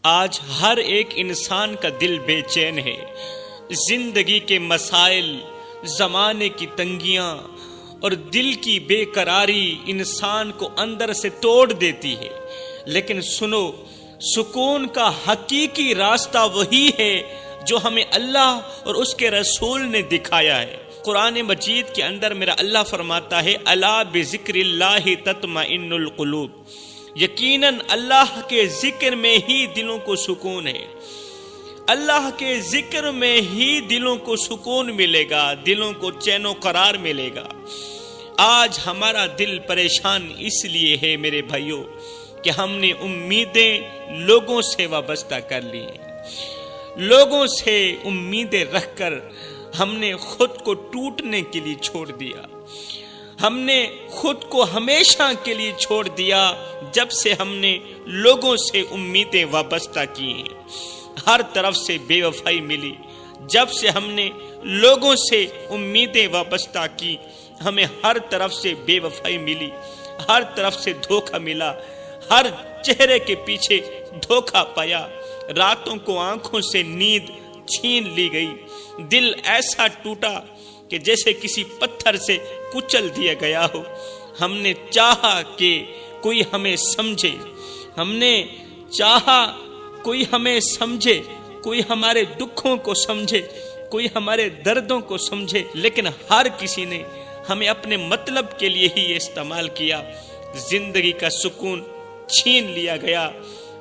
آج ہر ایک انسان کا دل بے چین ہے۔ زندگی کے مسائل، زمانے کی تنگیاں اور دل کی بے قراری انسان کو اندر سے توڑ دیتی ہے۔ لیکن سنو، سکون کا حقیقی راستہ وہی ہے جو ہمیں اللہ اور اس کے رسول نے دکھایا ہے۔ قرآن مجید کے اندر میرا اللہ فرماتا ہے، الا بذکر اللہ تطمئن القلوب، یقیناً اللہ کے ذکر میں ہی دلوں کو سکون ہے۔ اللہ کے ذکر میں ہی دلوں کو سکون ملے گا، دلوں کو چین و قرار ملے گا۔ آج ہمارا دل پریشان اس لیے ہے میرے بھائیوں کہ ہم نے امیدیں لوگوں سے وابستہ کر لی ہیں۔ لوگوں سے امیدیں رکھ کر ہم نے خود کو ٹوٹنے کے لیے چھوڑ دیا۔ ہم نے خود کو ہمیشہ کے لیے چھوڑ دیا جب سے ہم نے لوگوں سے امیدیں وابستہ کی ہیں۔ ہر طرف سے بے وفائی ملی۔ جب سے ہم نے لوگوں سے امیدیں وابستہ کی، ہمیں ہر طرف سے بے وفائی ملی، ہر طرف سے دھوکہ ملا، ہر چہرے کے پیچھے دھوکہ پایا۔ راتوں کو آنکھوں سے نیند چھین لی گئی۔ دل ایسا ٹوٹا کہ جیسے کسی پتھر سے کچل دیا گیا ہو۔ ہم نے چاہا کہ کوئی ہمیں سمجھے، ہم نے چاہا کوئی ہمیں سمجھے، کوئی ہمارے دکھوں کو سمجھے، کوئی ہمارے دردوں کو سمجھے، لیکن ہر کسی نے ہمیں اپنے مطلب کے لیے ہی استعمال کیا۔ زندگی کا سکون چھین لیا گیا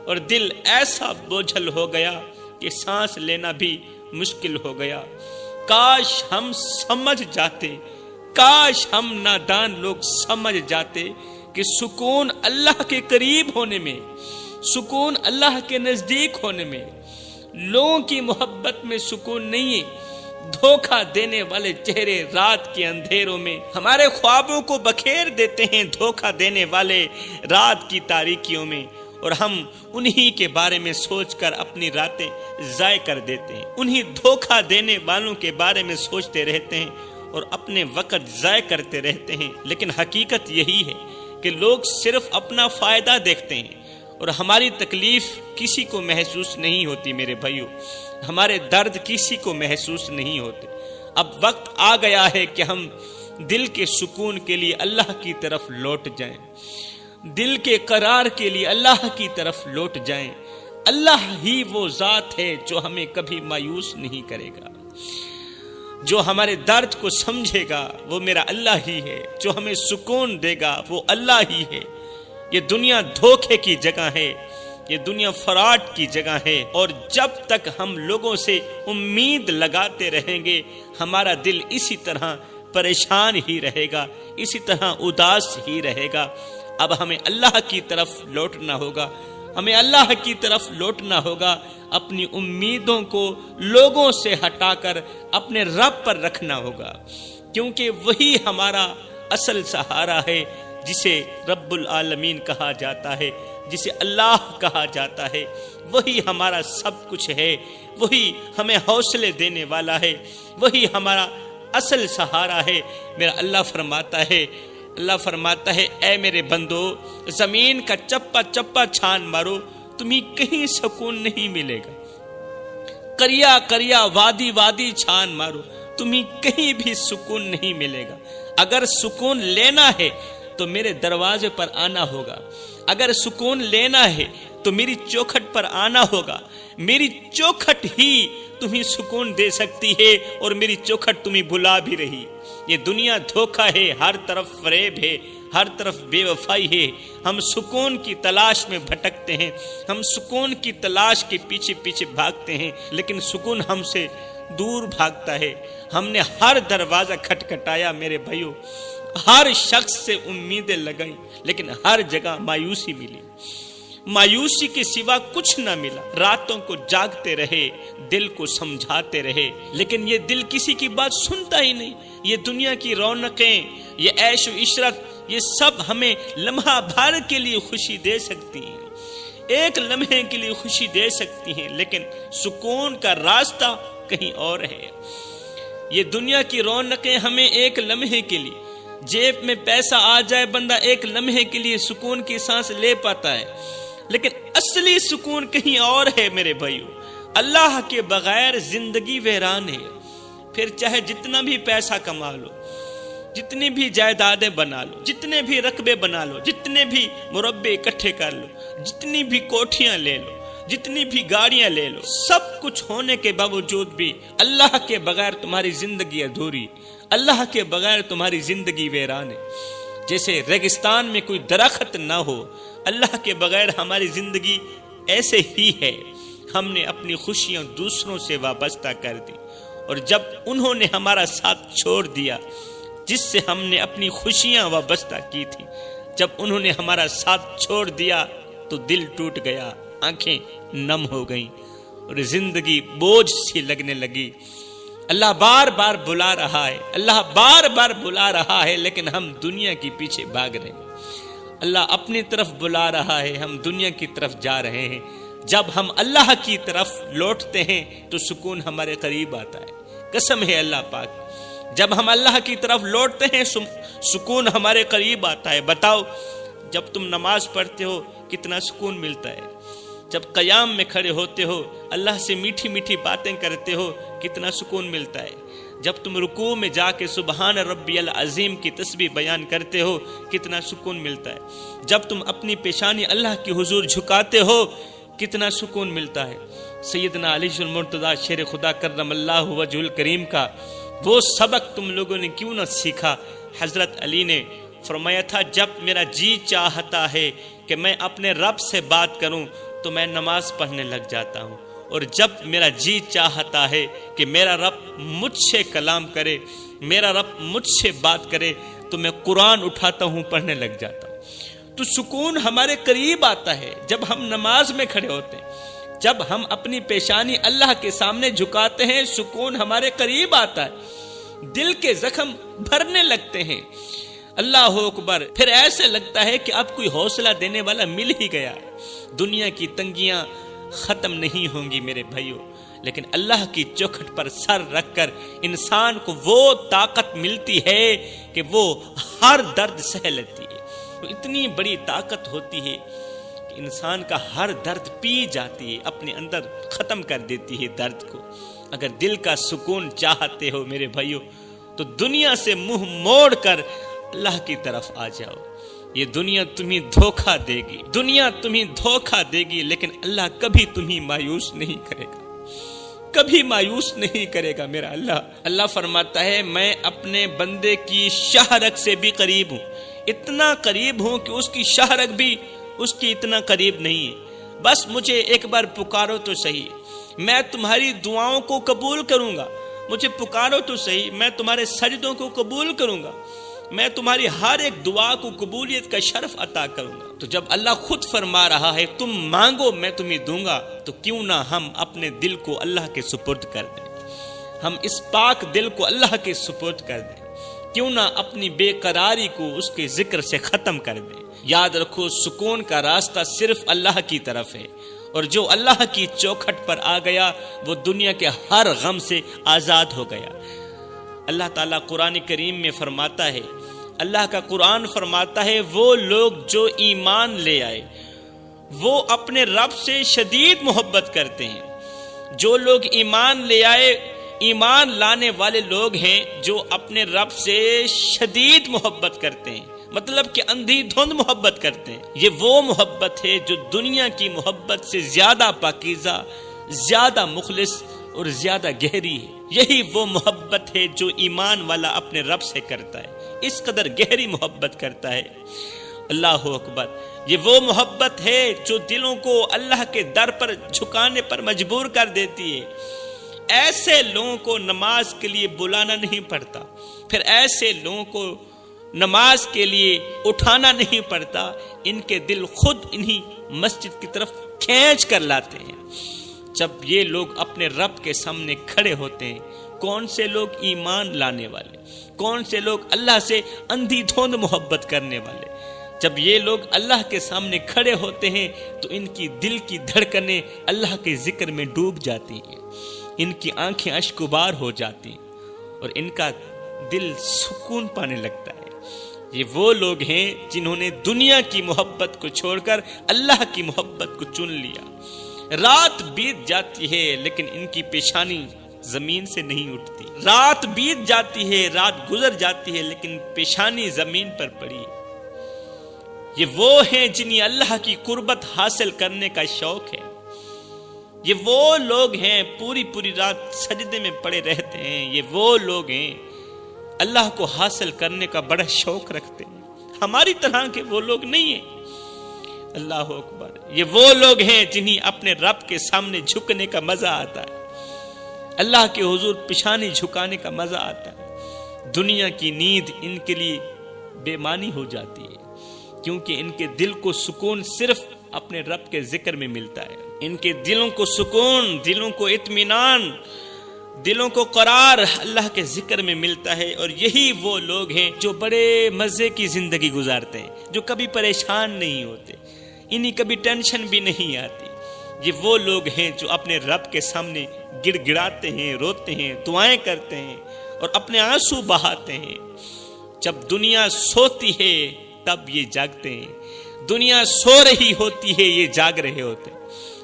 اور دل ایسا بوجھل ہو گیا کہ سانس لینا بھی مشکل ہو گیا۔ کاش ہم سمجھ جاتے، کاش ہم نادان لوگ سمجھ جاتے کہ سکون اللہ کے قریب ہونے میں، سکون اللہ کے نزدیک ہونے میں، لوگوں کی محبت میں سکون نہیں ہے۔ دھوکہ دینے والے چہرے رات کے اندھیروں میں ہمارے خوابوں کو بکھیر دیتے ہیں، دھوکہ دینے والے رات کی تاریکیوں میں، اور ہم انہی کے بارے میں سوچ کر اپنی راتیں ضائع کر دیتے ہیں۔ انہی دھوکہ دینے والوں کے بارے میں سوچتے رہتے ہیں اور اپنے وقت ضائع کرتے رہتے ہیں۔ لیکن حقیقت یہی ہے کہ لوگ صرف اپنا فائدہ دیکھتے ہیں اور ہماری تکلیف کسی کو محسوس نہیں ہوتی میرے بھائیوں، ہمارے درد کسی کو محسوس نہیں ہوتے۔ اب وقت آ گیا ہے کہ ہم دل کے سکون کے لیے اللہ کی طرف لوٹ جائیں، دل کے قرار کے لیے اللہ کی طرف لوٹ جائیں۔ اللہ ہی وہ ذات ہے جو ہمیں کبھی مایوس نہیں کرے گا، جو ہمارے درد کو سمجھے گا وہ میرا اللہ ہی ہے، جو ہمیں سکون دے گا وہ اللہ ہی ہے۔ یہ دنیا دھوکے کی جگہ ہے، یہ دنیا فراڈ کی جگہ ہے، اور جب تک ہم لوگوں سے امید لگاتے رہیں گے ہمارا دل اسی طرح پریشان ہی رہے گا، اسی طرح اداس ہی رہے گا۔ اب ہمیں اللہ کی طرف لوٹنا ہوگا، ہمیں اللہ کی طرف لوٹنا ہوگا، اپنی امیدوں کو لوگوں سے ہٹا کر اپنے رب پر رکھنا ہوگا، کیونکہ وہی ہمارا اصل سہارا ہے، جسے رب العالمین کہا جاتا ہے، جسے اللہ کہا جاتا ہے۔ وہی ہمارا سب کچھ ہے، وہی ہمیں حوصلے دینے والا ہے، وہی ہمارا اصل سہارا ہے۔ میرا اللہ فرماتا ہے اے میرے بندو، زمین کا چپا چپا چھان مارو، تمہیں کہیں سکون نہیں ملے گا۔ کریا کریا وادی وادی چھان مارو، تمہیں کہیں بھی سکون نہیں ملے گا۔ اگر سکون لینا ہے تو میرے دروازے پر آنا ہوگا، اگر سکون لینا ہے تو میری چوکھٹ پر آنا ہوگا۔ میری چوکھٹ ہی تمہیں سکون دے سکتی ہے، اور میری چوکھٹ تمہیں بلا بھی رہی۔ یہ دنیا دھوکہ ہے، ہر طرف فریب ہے، ہر طرف بے وفائی ہے۔ ہم سکون کی تلاش میں بھٹکتے ہیں، ہم سکون کی تلاش کے پیچھے پیچھے بھاگتے ہیں، لیکن سکون ہم سے دور بھاگتا ہے۔ ہم نے ہر دروازہ کھٹکھٹایا میرے بھائیوں، ہر شخص سے امیدیں لگائیں، لیکن ہر جگہ مایوسی ملی، مایوسی کے سوا کچھ نہ ملا۔ راتوں کو جاگتے رہے، دل کو سمجھاتے رہے، لیکن یہ دل کسی کی بات سنتا ہی نہیں۔ یہ دنیا کی رونقیں، یہ عیش و عشرت، یہ سب ہمیں لمحہ بھر کے لیے خوشی دے سکتی ہیں، ایک لمحے کے لیے خوشی دے سکتی ہیں، لیکن سکون کا راستہ کہیں اور ہے۔ یہ دنیا کی رونقیں ہمیں ایک لمحے کے لیے، جیب میں پیسہ آ جائے بندہ ایک لمحے کے لیے سکون کی سانس لے پاتا ہے، لیکن اصلی سکون کہیں اور ہے میرے بھائیو. اللہ کے بغیر زندگی ویران ہے. پھر چاہے جتنا بھی پیسہ کما لو، جتنی بھی جائیدادیں بنا لو، جتنے بھی رقبے بنا لو، جتنے بھی مربع اکٹھے کر لو، جتنی بھی کوٹھیاں لے لو، جتنی بھی گاڑیاں لے لو، سب کچھ ہونے کے باوجود بھی اللہ کے بغیر تمہاری زندگی ادھوری، اللہ کے بغیر تمہاری زندگی ویران ہے. جیسے ریگستان میں کوئی درخت نہ ہو، اللہ کے بغیر ہماری زندگی ایسے ہی ہے. ہم نے اپنی خوشیاں دوسروں سے وابستہ کر دی، اور جب انہوں نے ہمارا ساتھ چھوڑ دیا جس سے ہم نے اپنی خوشیاں وابستہ کی تھی، جب انہوں نے ہمارا ساتھ چھوڑ دیا تو دل ٹوٹ گیا، آنکھیں نم ہو گئیں اور زندگی بوجھ سی لگنے لگی. اللہ بار بار بلا رہا ہے، اللہ بار بار بلا رہا ہے، لیکن ہم دنیا کے پیچھے بھاگ رہے ہیں. اللہ اپنی طرف بلا رہا ہے، ہم دنیا کی طرف جا رہے ہیں. جب ہم اللہ کی طرف لوٹتے ہیں تو سکون ہمارے قریب آتا ہے. قسم ہے اللہ پاک، جب ہم اللہ کی طرف لوٹتے ہیں سکون ہمارے قریب آتا ہے. بتاؤ، جب تم نماز پڑھتے ہو کتنا سکون ملتا ہے. جب قیام میں کھڑے ہوتے ہو اللہ سے میٹھی میٹھی باتیں کرتے ہو کتنا سکون ملتا ہے. جب تم رکوع میں جا کے سبحان ربی العظیم کی تسبیح بیان کرتے ہو کتنا سکون ملتا ہے. جب تم اپنی پیشانی اللہ کی حضور جھکاتے ہو کتنا سکون ملتا ہے. سیدنا علی المرتضیٰ شیر خدا کرم اللہ وجہ الکریم کا وہ سبق تم لوگوں نے کیوں نہ سیکھا. حضرت علی نے فرمایا تھا، جب میرا جی چاہتا ہے کہ میں اپنے رب سے بات کروں تو میں نماز پڑھنے لگ جاتا ہوں، اور جب میرا جی چاہتا ہے کہ میرا رب مجھ سے کلام کرے، میرا رب مجھ سے بات کرے تو میں قرآن اٹھاتا ہوں، پڑھنے لگ جاتا ہوں. تو سکون ہمارے قریب آتا ہے جب ہم نماز میں کھڑے ہوتے ہیں. جب ہم اپنی پیشانی اللہ کے سامنے جھکاتے ہیں سکون ہمارے قریب آتا ہے. دل کے زخم بھرنے لگتے ہیں. اللہ اکبر. پھر ایسے لگتا ہے کہ اب کوئی حوصلہ دینے والا مل ہی گیا. دنیا کی تنگیاں ختم نہیں ہوں گی میرے بھائیوں، لیکن اللہ کی چوکھٹ پر سر رکھ کر انسان کو وہ طاقت ملتی ہے کہ وہ ہر درد سہ لیتی ہے. اتنی بڑی طاقت ہوتی ہے کہ انسان کا ہر درد پی جاتی ہے، اپنے اندر ختم کر دیتی ہے درد کو. اگر دل کا سکون چاہتے ہو میرے بھائیوں تو دنیا سے منہ موڑ کر اللہ کی طرف آ جاؤ. یہ دنیا تمہیں دھوکہ دے گی، دنیا تمہیں دھوکہ دے گی، لیکن اللہ کبھی تمہیں مایوس نہیں کرے گا، کبھی مایوس نہیں کرے گا میرا اللہ. اللہ فرماتا ہے میں اپنے بندے کی شہرک سے بھی قریب ہوں، اتنا قریب ہوں کہ اس کی شہرک بھی اس کی اتنا قریب نہیں ہے. بس مجھے ایک بار پکارو تو صحیح، میں تمہاری دعاؤں کو قبول کروں گا. مجھے پکارو تو صحیح، میں تمہارے سجدوں کو قبول کروں گا، میں تمہاری ہر ایک دعا کو قبولیت کا شرف عطا کروں گا. تو جب اللہ خود فرما رہا ہے تم مانگو میں تمہیں دوں گا، تو کیوں نہ ہم اپنے دل کو اللہ کے سپرد کر دیں، ہم اس پاک دل کو اللہ کے سپرد کر دیں. کیوں نہ اپنی بے قراری کو اس کے ذکر سے ختم کر دیں. یاد رکھو سکون کا راستہ صرف اللہ کی طرف ہے، اور جو اللہ کی چوکھٹ پر آ گیا وہ دنیا کے ہر غم سے آزاد ہو گیا. اللہ تعالیٰ قرآن کریم میں فرماتا ہے، اللہ کا قرآن فرماتا ہے وہ لوگ جو ایمان لے آئے وہ اپنے رب سے شدید محبت کرتے ہیں. جو لوگ ایمان لے آئے، ایمان لانے والے لوگ ہیں جو اپنے رب سے شدید محبت کرتے ہیں، مطلب کہ اندھی دھند محبت کرتے ہیں. یہ وہ محبت ہے جو دنیا کی محبت سے زیادہ پاکیزہ، زیادہ مخلص اور زیادہ گہری ہے. یہی وہ محبت ہے جو ایمان والا اپنے رب سے کرتا ہے، اس قدر گہری محبت کرتا ہے. اللہ اکبر. یہ وہ محبت ہے جو دلوں کو اللہ کے در پر جھکانے پر مجبور کر دیتی ہے. ایسے لوگوں کو نماز کے لیے بلانا نہیں پڑتا، پھر ایسے لوگوں کو نماز کے لیے اٹھانا نہیں پڑتا، ان کے دل خود انہی مسجد کی طرف کھینچ کر لاتے ہیں. جب یہ لوگ اپنے رب کے سامنے کھڑے ہوتے ہیں، کون سے لوگ ایمان لانے والے، کون سے لوگ اللہ سے اندھی دھوند محبت کرنے والے، جب یہ لوگ اللہ کے سامنے کھڑے ہوتے ہیں تو ان کی دل کی دھڑکنیں اللہ کے ذکر میں ڈوب جاتی ہیں، ان کی آنکھیں اشکبار ہو جاتی ہیں اور ان کا دل سکون پانے لگتا ہے. یہ وہ لوگ ہیں جنہوں نے دنیا کی محبت کو چھوڑ کر اللہ کی محبت کو چن لیا۔ رات بیت جاتی ہے لیکن ان کی پیشانی زمین سے نہیں اٹھتی۔ رات بیت جاتی ہے، رات گزر جاتی ہے لیکن پیشانی زمین پر پڑی ہے۔ یہ وہ ہیں جنہیں اللہ کی قربت حاصل کرنے کا شوق ہے۔ یہ وہ لوگ ہیں پوری پوری رات سجدے میں پڑے رہتے ہیں۔ یہ وہ لوگ ہیں اللہ کو حاصل کرنے کا بڑا شوق رکھتے ہیں۔ ہماری طرح کے وہ لوگ نہیں ہیں۔ اللہ اکبر۔ یہ وہ لوگ ہیں جنہیں اپنے رب کے سامنے جھکنے کا مزہ آتا ہے، اللہ کے حضور پیشانی جھکانے کا مزہ آتا ہے۔ دنیا کی نیند ان کے لیے بے معنی ہو جاتی ہے، کیونکہ ان کے دل کو سکون صرف اپنے رب کے ذکر میں ملتا ہے۔ ان کے دلوں کو سکون، دلوں کو اطمینان، دلوں کو قرار اللہ کے ذکر میں ملتا ہے۔ اور یہی وہ لوگ ہیں جو بڑے مزے کی زندگی گزارتے ہیں، جو کبھی پریشان نہیں ہوتے، انہیں کبھی ٹینشن بھی نہیں آتی۔ یہ وہ لوگ ہیں جو اپنے رب کے سامنے گڑ گڑاتے ہیں، روتے ہیں، دعائیں کرتے ہیں اور اپنے آنسو بہاتے ہیں۔ جب دنیا سوتی ہے تب یہ جاگتے ہیں، دنیا سو رہی ہوتی ہے یہ جاگ رہے ہوتے ہیں،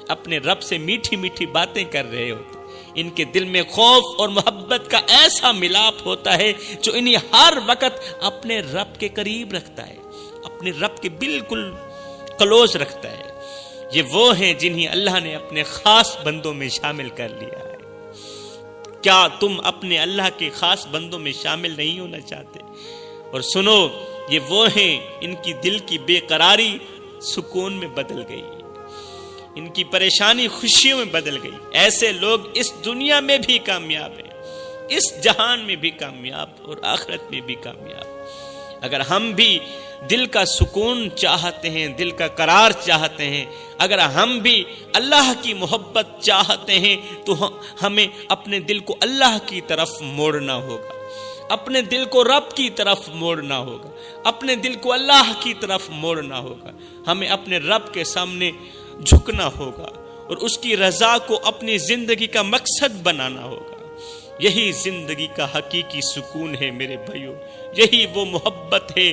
اپنے رب سے میٹھی میٹھی باتیں کر رہے ہوتے ہیں۔ ان کے دل میں خوف اور محبت کا ایسا ملاپ ہوتا ہے جو انہیں ہر وقت اپنے رب کے قریب رکھتا ہے، اپنے رب کے بالکل کلوز رکھتا ہے۔ یہ وہ ہیں جنہیں اللہ نے اپنے خاص بندوں میں شامل کر لیا ہے۔ کیا تم اپنے اللہ کے خاص بندوں میں شامل نہیں ہونا چاہتے؟ اور سنو، یہ وہ ہیں ان کی دل کی بے قراری سکون میں بدل گئی، ان کی پریشانی خوشیوں میں بدل گئی۔ ایسے لوگ اس دنیا میں بھی کامیاب ہیں، اس جہان میں بھی کامیاب اور آخرت میں بھی کامیاب۔ اگر ہم بھی دل کا سکون چاہتے ہیں، دل کا قرار چاہتے ہیں، اگر ہم بھی اللہ کی محبت چاہتے ہیں تو ہمیں اپنے دل کو اللہ کی طرف موڑنا ہوگا، اپنے دل کو رب کی طرف موڑنا ہوگا، اپنے دل کو اللہ کی طرف موڑنا ہوگا۔ ہمیں اپنے رب کے سامنے جھکنا ہوگا اور اس کی رضا کو اپنی زندگی کا مقصد بنانا ہوگا۔ یہی زندگی کا حقیقی سکون ہے میرے بھائیوں، یہی وہ محبت ہے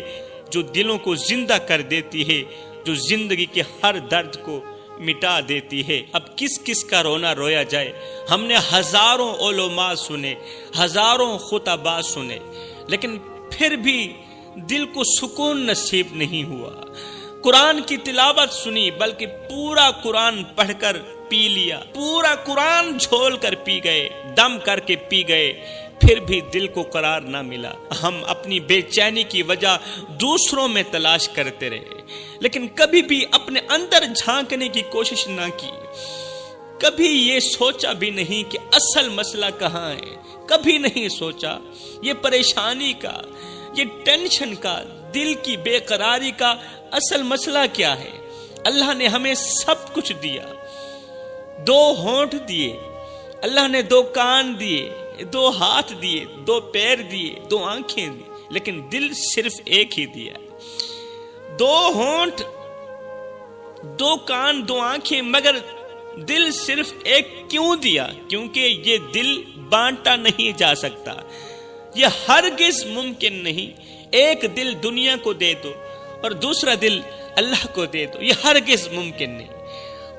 جو دلوں کو زندہ کر دیتی ہے، جو زندگی کے ہر درد کو مٹا دیتی ہے۔ اب کس کس کا رونا رویا جائے؟ ہم نے ہزاروں علماء سنے، ہزاروں خطباء سنے، لیکن پھر بھی دل کو سکون نصیب نہیں ہوا۔ قرآن کی تلاوت سنی بلکہ پورا قرآن پڑھ کر پی لیا، پورا قرآن جھول کر پی گئے، دم کر کے پی گئے، پھر بھی دل کو قرار نہ ملا۔ ہم اپنی بے چینی کی وجہ دوسروں میں تلاش کرتے رہے، لیکن کبھی بھی اپنے اندر جھانکنے کی کوشش نہ کی۔ کبھی یہ سوچا بھی نہیں کہ اصل مسئلہ کہاں ہے، کبھی نہیں سوچا یہ پریشانی کا، یہ ٹینشن کا، دل کی بے قراری کا اصل مسئلہ کیا ہے۔ اللہ نے ہمیں سب کچھ دیا، 2 ہونٹ دیے، اللہ نے 2 کان دیے، 2 ہاتھ دیے، 2 پیر دیے، 2 آنکھیں دی، لیکن دل صرف ایک ہی دیا۔ 2 ہونٹ، 2 کان، 2 آنکھیں، مگر دل صرف ایک کیوں دیا؟ کیونکہ یہ دل بانٹا نہیں جا سکتا، یہ ہرگز ممکن نہیں۔ ایک دل دنیا کو دے دو اور دوسرا دل اللہ کو دے دو، یہ ہرگز ممکن نہیں۔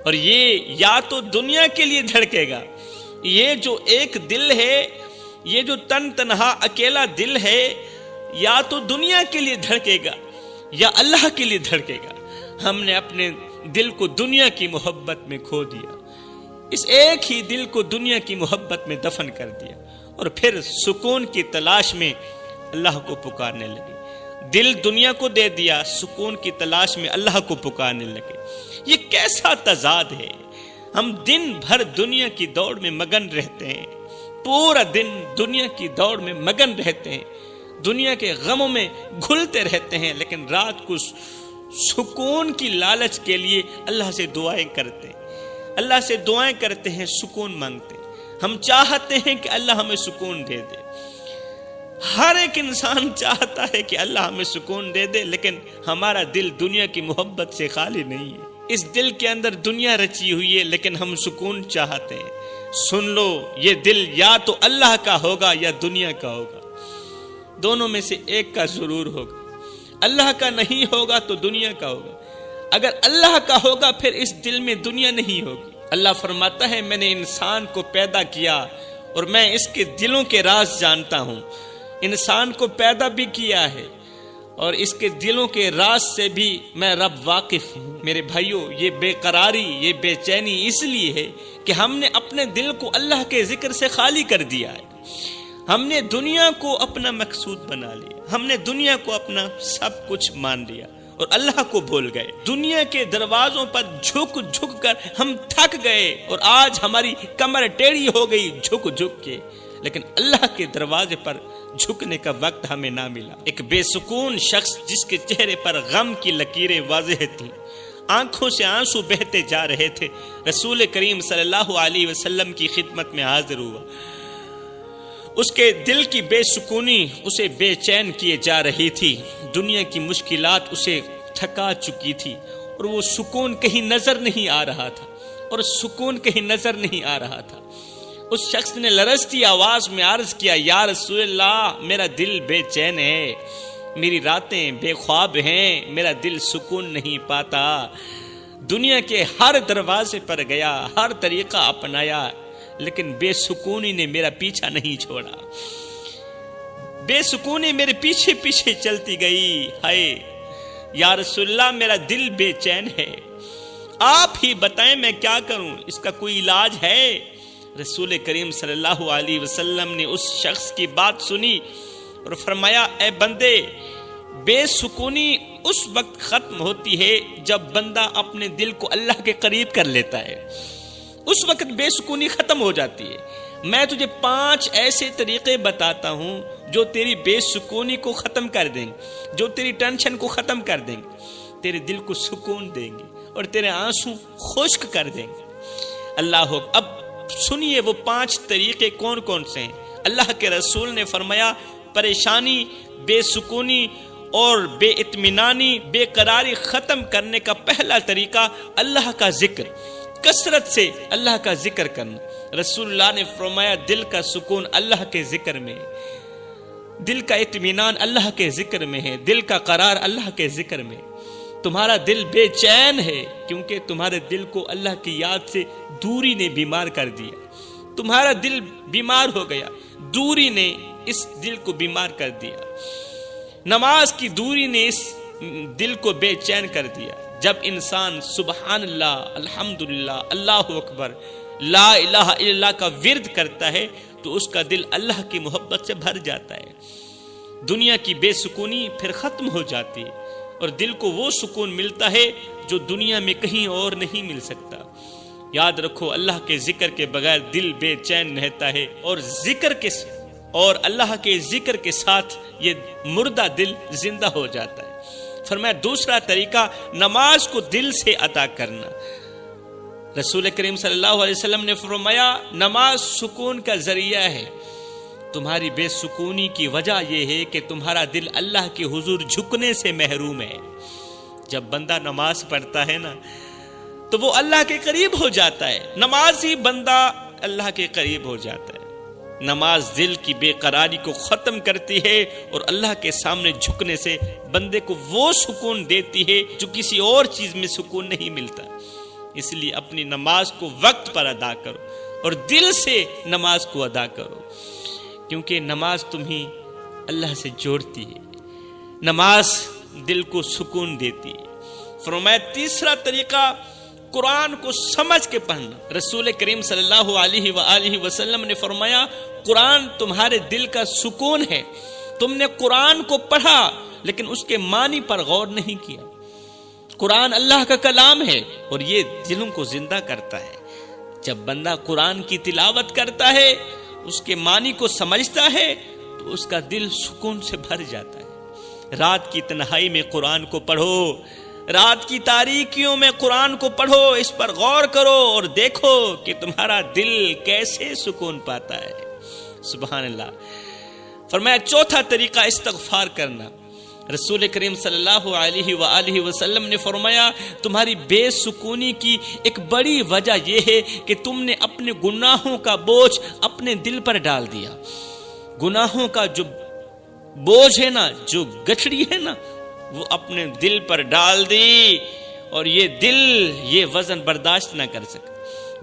اور یہ یا تو دنیا کے لیے دھڑکے گا، یہ جو ایک دل ہے، یہ جو تنہا اکیلا دل ہے، یا تو دنیا کے لیے دھڑکے گا یا اللہ کے لیے دھڑکے گا۔ ہم نے اپنے دل کو دنیا کی محبت میں کھو دیا، اس ایک ہی دل کو دنیا کی محبت میں دفن کر دیا، اور پھر سکون کی تلاش میں اللہ کو پکارنے لگے۔ دل دنیا کو دے دیا، سکون کی تلاش میں اللہ کو پکارنے لگے۔ یہ کیسا تضاد ہے؟ ہم دن بھر دنیا کی دوڑ میں مگن رہتے ہیں، پورا دن دنیا کی دوڑ میں مگن رہتے ہیں، دنیا کے غموں میں گھلتے رہتے ہیں، لیکن رات کو سکون کی لالچ کے لیے اللہ سے دعائیں کرتے ہیں، اللہ سے دعائیں کرتے ہیں، سکون مانگتے ہیں۔ ہم چاہتے ہیں کہ اللہ ہمیں سکون دے دے، ہر ایک انسان چاہتا ہے کہ اللہ ہمیں سکون دے دے، لیکن ہمارا دل دنیا کی محبت سے خالی نہیں ہے۔ اس دل کے اندر دنیا رچی ہوئی ہے، لیکن ہم سکون چاہتے ہیں۔ سن لو، یہ دل یا تو اللہ کا ہوگا یا دنیا کا ہوگا، دونوں میں سے ایک کا ضرور ہوگا۔ اللہ کا نہیں ہوگا تو دنیا کا ہوگا، اگر اللہ کا ہوگا پھر اس دل میں دنیا نہیں ہوگی۔ اللہ فرماتا ہے میں نے انسان کو پیدا کیا اور میں اس کے دلوں کے راز جانتا ہوں۔ انسان کو پیدا بھی کیا ہے اور اس کے دلوں کے راز سے بھی میں رب واقف ہوں۔ میرے بھائیوں، یہ بے قراری، یہ بے چینی اس لیے ہے کہ ہم نے اپنے دل کو اللہ کے ذکر سے خالی کر دیا ہے۔ ہم نے دنیا کو اپنا مقصود بنا لیا، ہم نے دنیا کو اپنا سب کچھ مان لیا اور اللہ کو بھول گئے۔ دنیا کے دروازوں پر جھک جھک کر ہم تھک گئے اور آج ہماری کمر ٹیڑھی ہو گئی جھک جھک کے، لیکن اللہ کے دروازے پر جھکنے کا وقت ہمیں نہ ملا۔ ایک بے سکون شخص جس کے چہرے پر غم کی لکیریں واضح تھیں، آنکھوں سے آنسو بہتے جا رہے تھے، رسول کریم صلی اللہ علیہ وسلم کی خدمت میں حاضر ہوا۔ اس کے دل کی بے سکونی اسے بے چین کیے جا رہی تھی، دنیا کی مشکلات اسے تھکا چکی تھی اور وہ سکون کہیں نظر نہیں آ رہا تھا، اور سکون کہیں نظر نہیں آ رہا تھا۔ اس شخص نے لرزتی آواز میں عرض کیا، یا رسول اللہ، میرا دل بے چین ہے، میری راتیں بے خواب ہیں، میرا دل سکون نہیں پاتا۔ دنیا کے ہر دروازے پر گیا، ہر طریقہ اپنایا، لیکن بے سکونی نے میرا پیچھا نہیں چھوڑا، بے سکونی میرے پیچھے پیچھے چلتی گئی۔ ہائے یا رسول اللہ، میرا دل بے چین ہے، آپ ہی بتائیں میں کیا کروں، اس کا کوئی علاج ہے؟ رسول کریم صلی اللہ علیہ وسلم نے اس شخص کی بات سنی اور فرمایا، اے بندے، بے سکونی اس وقت ختم ہوتی ہے جب بندہ اپنے دل کو اللہ کے قریب کر لیتا ہے، اس وقت بے سکونی ختم ہو جاتی ہے۔ میں تجھے 5 ایسے طریقے بتاتا ہوں جو تیری بے سکونی کو ختم کر دیں گے، جو تیری ٹینشن کو ختم کر دیں گے، تیرے دل کو سکون دیں گے اور تیرے آنسو خشک کر دیں گے۔ اللہ ہو، اب سنیے وہ 5 طریقے کون کون سے ہیں۔ اللہ کے رسول نے فرمایا، پریشانی، بے سکونی اور بے اطمینانی، بے قراری ختم کرنے کا پہلا طریقہ اللہ کا ذکر، کثرت سے اللہ کا ذکر کرنا۔ رسول اللہ نے فرمایا، دل کا سکون اللہ کے ذکر میں، دل کا اطمینان اللہ کے ذکر میں ہے، دل کا قرار اللہ کے ذکر میں۔ تمہارا دل بے چین ہے کیونکہ تمہارے دل کو اللہ کی یاد سے دوری نے بیمار کر دیا، تمہارا دل بیمار ہو گیا، دوری نے اس دل کو بیمار کر دیا، نماز کی دوری نے اس دل کو بے چین کر دیا۔ جب انسان سبحان اللہ، الحمدللہ، اللہ اکبر، لا الہ الا اللہ کا ورد کرتا ہے تو اس کا دل اللہ کی محبت سے بھر جاتا ہے، دنیا کی بے سکونی پھر ختم ہو جاتی ہے اور دل کو وہ سکون ملتا ہے جو دنیا میں کہیں اور نہیں مل سکتا۔ یاد رکھو، اللہ کے ذکر کے بغیر دل بے چین رہتا ہے اور اللہ کے ذکر کے ساتھ یہ مردہ دل زندہ ہو جاتا ہے۔ فرمایا دوسرا طریقہ، نماز کو دل سے ادا کرنا۔ رسول کریم صلی اللہ علیہ وسلم نے فرمایا، نماز سکون کا ذریعہ ہے۔ تمہاری بے سکونی کی وجہ یہ ہے کہ تمہارا دل اللہ کے حضور جھکنے سے محروم ہے۔ جب بندہ نماز پڑھتا ہے نا تو وہ اللہ کے قریب ہو جاتا ہے، نماز ہی بندہ اللہ کے قریب ہو جاتا ہے۔ نماز دل کی بے قراری کو ختم کرتی ہے اور اللہ کے سامنے جھکنے سے بندے کو وہ سکون دیتی ہے جو کسی اور چیز میں سکون نہیں ملتا۔ اس لیے اپنی نماز کو وقت پر ادا کرو اور دل سے نماز کو ادا کرو، کیونکہ نماز تمہیں اللہ سے جوڑتی ہے، نماز دل کو سکون دیتی ہے۔ فرمایا تیسرا طریقہ، قرآن کو سمجھ کے پڑھنا۔ رسول کریم صلی اللہ علیہ وآلہ وسلم نے فرمایا، قرآن تمہارے دل کا سکون ہے۔ تم نے قرآن کو پڑھا لیکن اس کے معنی پر غور نہیں کیا۔ قرآن اللہ کا کلام ہے اور یہ دلوں کو زندہ کرتا ہے۔ جب بندہ قرآن کی تلاوت کرتا ہے، اس کے معنی کو سمجھتا ہے تو اس کا دل سکون سے بھر جاتا ہے۔ رات کی تنہائی میں قرآن کو پڑھو، رات کی تاریکیوں میں قرآن کو پڑھو، اس پر غور کرو اور دیکھو کہ تمہارا دل کیسے سکون پاتا ہے۔ سبحان اللہ۔ فرمایا چوتھا طریقہ، استغفار کرنا۔ رسول کریم صلی اللہ علیہ وآلہ وسلم نے فرمایا، تمہاری بے سکونی کی ایک بڑی وجہ یہ ہے کہ تم نے اپنے گناہوں کا بوجھ اپنے دل پر ڈال دیا۔ گناہوں کا جو بوجھ ہے نا، جو گٹھڑی ہے نا، وہ اپنے دل پر ڈال دی اور یہ دل یہ وزن برداشت نہ کر سکا،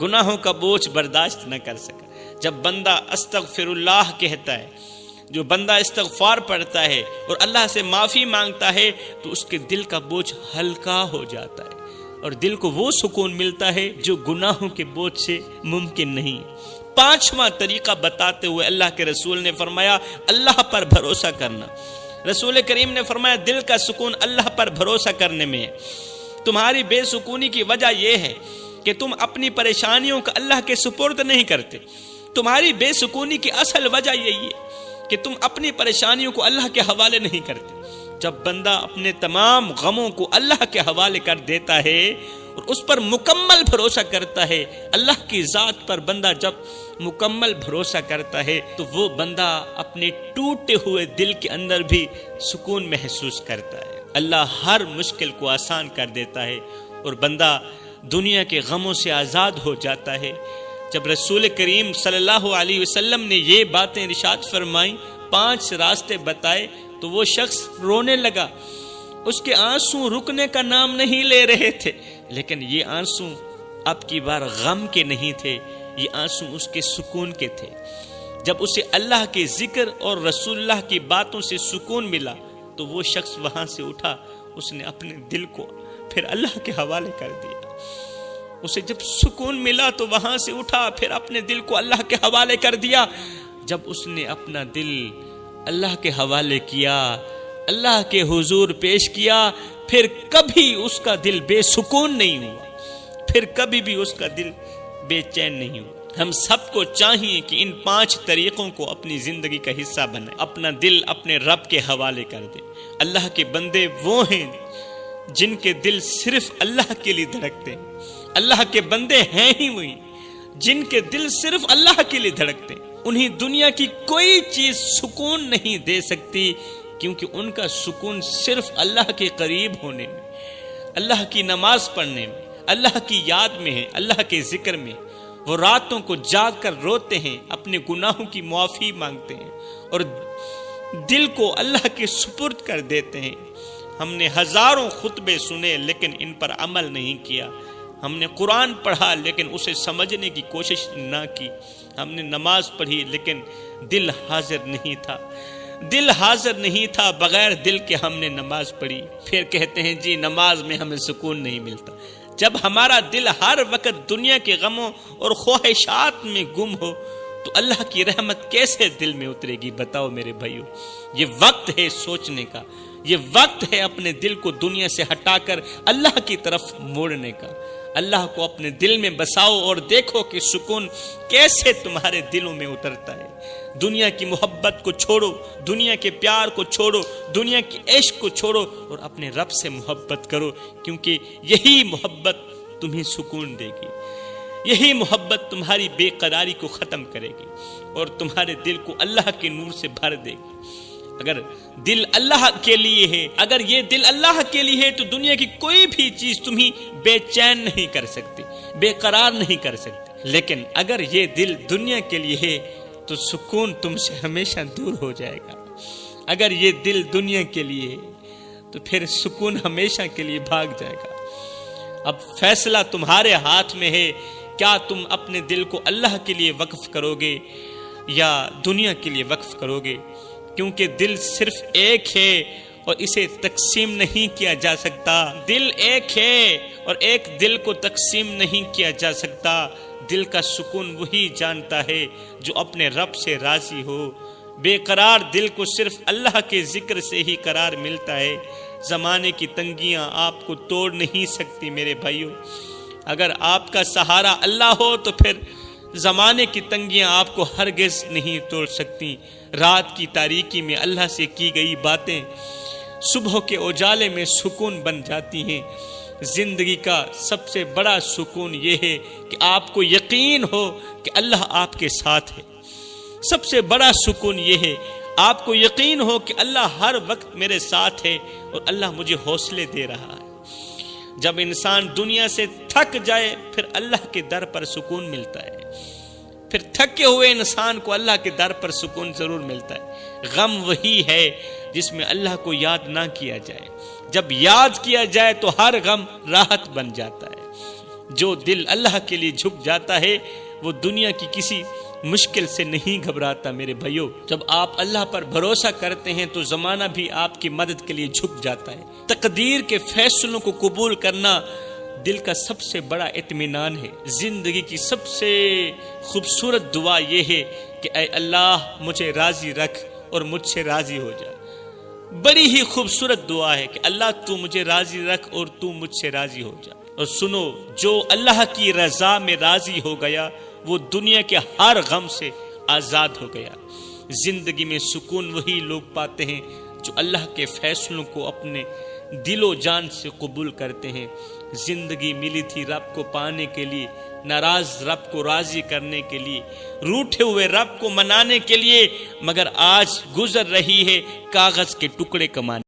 گناہوں کا بوجھ برداشت نہ کر سکا۔ جب بندہ استغفر اللہ کہتا ہے، جو بندہ استغفار پڑھتا ہے اور اللہ سے معافی مانگتا ہے تو اس کے دل کا بوجھ ہلکا ہو جاتا ہے اور دل کو وہ سکون ملتا ہے جو گناہوں کے بوجھ سے ممکن نہیں۔ پانچواں طریقہ بتاتے ہوئے اللہ کے رسول نے فرمایا اللہ پر بھروسہ کرنا۔ رسول کریم نے فرمایا دل کا سکون اللہ پر بھروسہ کرنے میں ہے۔ تمہاری بے سکونی کی وجہ یہ ہے کہ تم اپنی پریشانیوں کا اللہ کے سپرد نہیں کرتے۔ تمہاری بے سکونی کی اصل وجہ یہی ہے کہ تم اپنی پریشانیوں کو اللہ کے حوالے نہیں کرتے۔ جب بندہ اپنے تمام غموں کو اللہ کے حوالے کر دیتا ہے اور اس پر مکمل بھروسہ کرتا ہے، اللہ کی ذات پر بندہ جب مکمل بھروسہ کرتا ہے تو وہ بندہ اپنے ٹوٹے ہوئے دل کے اندر بھی سکون محسوس کرتا ہے۔ اللہ ہر مشکل کو آسان کر دیتا ہے اور بندہ دنیا کے غموں سے آزاد ہو جاتا ہے۔ جب رسول کریم صلی اللہ علیہ وسلم نے یہ باتیں ارشاد فرمائیں، 5 راستے بتائے، تو وہ شخص رونے لگا۔ اس کے آنسو رکنے کا نام نہیں لے رہے تھے، لیکن یہ آنسو اب کی بار غم کے نہیں تھے، یہ آنسو اس کے سکون کے تھے۔ جب اسے اللہ کے ذکر اور رسول اللہ کی باتوں سے سکون ملا تو وہ شخص وہاں سے اٹھا، اس نے اپنے دل کو پھر اللہ کے حوالے کر دیا۔ اسے جب سکون ملا تو وہاں سے اٹھا، پھر اپنے دل کو اللہ کے حوالے کر دیا۔ جب اس نے اپنا دل اللہ کے حوالے کیا، اللہ کے حضور پیش کیا، پھر کبھی اس کا دل بے سکون نہیں ہوا، پھر کبھی بھی اس کا دل بے چین نہیں ہوا۔ ہم سب کو چاہیے کہ ان 5 طریقوں کو اپنی زندگی کا حصہ بنائیں، اپنا دل اپنے رب کے حوالے کر دیں۔ اللہ کے بندے وہ ہیں جن کے دل صرف اللہ کے لیے دھڑکتے ہیں۔ اللہ کے بندے ہیں ہی وہی جن کے دل صرف اللہ کے لیے دھڑکتے ہیں۔ انہیں دنیا کی کوئی چیز سکون نہیں دے سکتی، کیونکہ ان کا سکون صرف اللہ کے قریب ہونے میں، اللہ کی نماز پڑھنے میں، اللہ کی یاد میں ہے، اللہ کے ذکر میں۔ وہ راتوں کو جاگ کر روتے ہیں، اپنے گناہوں کی معافی مانگتے ہیں اور دل کو اللہ کے سپرد کر دیتے ہیں۔ ہم نے ہزاروں خطبے سنے لیکن ان پر عمل نہیں کیا۔ ہم نے قرآن پڑھا لیکن اسے سمجھنے کی کوشش نہ کی۔ ہم نے نماز پڑھی لیکن دل حاضر نہیں تھا۔ دل حاضر نہیں تھا، بغیر دل کے ہم نے نماز پڑھی، پھر کہتے ہیں جی نماز میں ہمیں سکون نہیں ملتا۔ جب ہمارا دل ہر وقت دنیا کے غموں اور خواہشات میں گم ہو تو اللہ کی رحمت کیسے دل میں اترے گی؟ بتاؤ میرے بھائیو۔ یہ وقت ہے سوچنے کا، یہ وقت ہے اپنے دل کو دنیا سے ہٹا کر اللہ کی طرف موڑنے کا۔ اللہ کو اپنے دل میں بساؤ اور دیکھو کہ سکون کیسے تمہارے دلوں میں اترتا ہے۔ دنیا کی محبت کو چھوڑو، دنیا کے پیار کو چھوڑو، دنیا کی عشق کو چھوڑو اور اپنے رب سے محبت کرو، کیونکہ یہی محبت تمہیں سکون دے گی، یہی محبت تمہاری بے قراری کو ختم کرے گی اور تمہارے دل کو اللہ کے نور سے بھر دے گی۔ اگر دل اللہ کے لیے ہے، اگر یہ دل اللہ کے لیے ہے تو دنیا کی کوئی بھی چیز تمہیں بے چین نہیں کر سکتی، بے قرار نہیں کر سکتی۔ لیکن اگر یہ دل دنیا کے لیے ہے تو سکون تم سے ہمیشہ دور ہو جائے گا۔ اگر یہ دل دنیا کے لیے ہے تو پھر سکون ہمیشہ کے لیے بھاگ جائے گا۔ اب فیصلہ تمہارے ہاتھ میں ہے، کیا تم اپنے دل کو اللہ کے لیے وقف کرو گے یا دنیا کے لیے وقف کرو گے؟ کیونکہ دل صرف ایک ہے اور اسے تقسیم نہیں کیا جا سکتا۔ دل ایک ہے اور ایک دل کو تقسیم نہیں کیا جا سکتا۔ دل کا سکون وہی جانتا ہے جو اپنے رب سے راضی ہو۔ بے قرار دل کو صرف اللہ کے ذکر سے ہی قرار ملتا ہے۔ زمانے کی تنگیاں آپ کو توڑ نہیں سکتی میرے بھائیوں۔ اگر آپ کا سہارا اللہ ہو تو پھر زمانے کی تنگیاں آپ کو ہرگز نہیں توڑ سکتی۔ رات کی تاریکی میں اللہ سے کی گئی باتیں صبح کے اجالے میں سکون بن جاتی ہیں۔ زندگی کا سب سے بڑا سکون یہ ہے کہ آپ کو یقین ہو کہ اللہ آپ کے ساتھ ہے۔ سب سے بڑا سکون یہ ہے آپ کو یقین ہو کہ اللہ ہر وقت میرے ساتھ ہے اور اللہ مجھے حوصلے دے رہا ہے۔ جب انسان دنیا سے تھک جائے پھر اللہ کے در پر سکون ملتا ہے۔ پھر تھکے ہوئے انسان کو اللہ کے در پر سکون ضرور ملتا ہے۔ غم وہی ہے جس میں اللہ کو یاد نہ کیا جائے، جب یاد کیا جائے تو ہر غم راحت بن جاتا ہے۔ جو دل اللہ کے لیے جھک جاتا ہے وہ دنیا کی کسی مشکل سے نہیں گھبراتا۔ میرے بھائیو، جب آپ اللہ پر بھروسہ کرتے ہیں تو زمانہ بھی آپ کی مدد کے لیے جھک جاتا ہے۔ تقدیر کے فیصلوں کو قبول کرنا دل کا سب سے بڑا اطمینان ہے۔ زندگی کی سب سے خوبصورت دعا یہ ہے کہ اے اللہ مجھے راضی رکھ اور مجھ سے راضی ہو جا۔ بڑی ہی خوبصورت دعا ہے کہ اللہ تو مجھے راضی رکھ اور تو مجھ سے راضی ہو جا۔ اور سنو، جو اللہ کی رضا میں راضی ہو گیا وہ دنیا کے ہر غم سے آزاد ہو گیا۔ زندگی میں سکون وہی لوگ پاتے ہیں جو اللہ کے فیصلوں کو اپنے دل و جان سے قبول کرتے ہیں۔ زندگی ملی تھی رب کو پانے کے لیے، ناراض رب کو راضی کرنے کے لیے، روٹھے ہوئے رب کو منانے کے لیے، مگر آج گزر رہی ہے کاغذ کے ٹکڑے کمانے